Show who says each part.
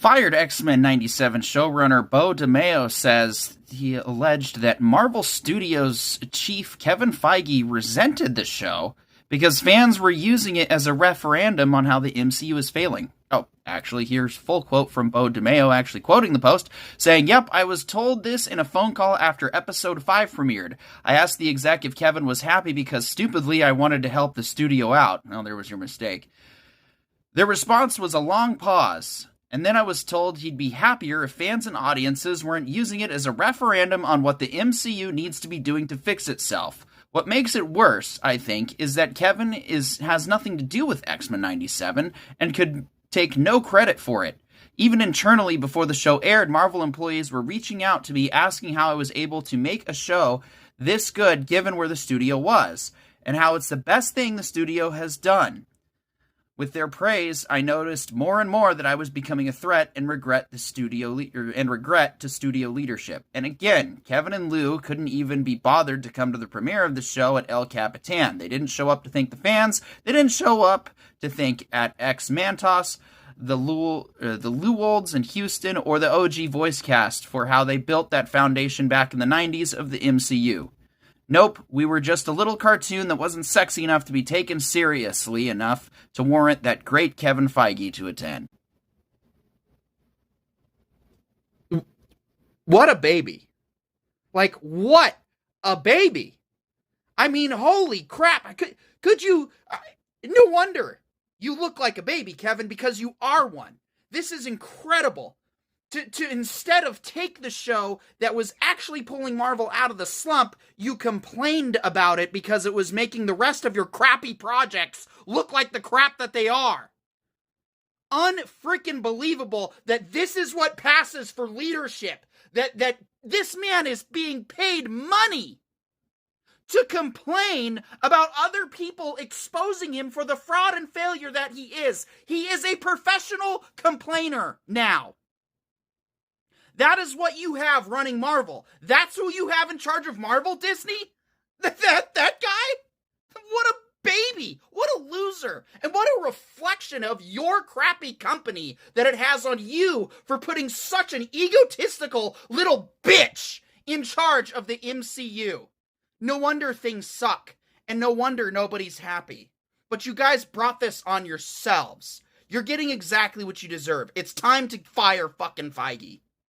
Speaker 1: Fired X-Men 97 showrunner Bo DeMeo says he alleged that Marvel Studios chief Kevin Feige resented the show because fans were using it as a referendum on how the MCU is failing. Oh, actually, here's full quote from Bo DeMeo, actually quoting the post, saying, "Yep, I was told this in a phone call after episode 5 premiered. I asked the exec if Kevin was happy because, stupidly, I wanted to help the studio out." Well, there was your mistake. Their response was a long pause, and then I was told he'd be happier if fans and audiences weren't using it as a referendum on what the MCU needs to be doing to fix itself. What makes it worse, I think, is that Kevin has nothing to do with X-Men 97 and could take no credit for it. Even internally, before the show aired, Marvel employees were reaching out to me asking how I was able to make a show this good given where the studio was, and how it's the best thing the studio has done. With their praise, I noticed more and more that I was becoming a threat and regret to studio leadership. And again, Kevin and Lou couldn't even be bothered to come to the premiere of the show at El Capitan. They didn't show up to thank the fans. They didn't show up to thank at X Mantos, the Lewolds in Houston, or the OG voice cast for how they built that foundation back in the 90s of the MCU. Nope, we were just a little cartoon that wasn't sexy enough to be taken seriously enough to warrant that great Kevin Feige to attend. What a baby. Like, what a baby. I mean, holy crap. Could you... no wonder you look like a baby, Kevin, because you are one. This is incredible. To instead of take the show that was actually pulling Marvel out of the slump, you complained about it because it was making the rest of your crappy projects look like the crap that they are. Unfreaking believable that this is what passes for leadership. That this man is being paid money to complain about other people exposing him for the fraud and failure that he is. He is a professional complainer now. That is what you have running Marvel. That's who you have in charge of Marvel, Disney? That guy? What a baby. What a loser. And what a reflection of your crappy company that it has on you for putting such an egotistical little bitch in charge of the MCU. No wonder things suck. And no wonder nobody's happy. But you guys brought this on yourselves. You're getting exactly what you deserve. It's time to fire fucking Feige.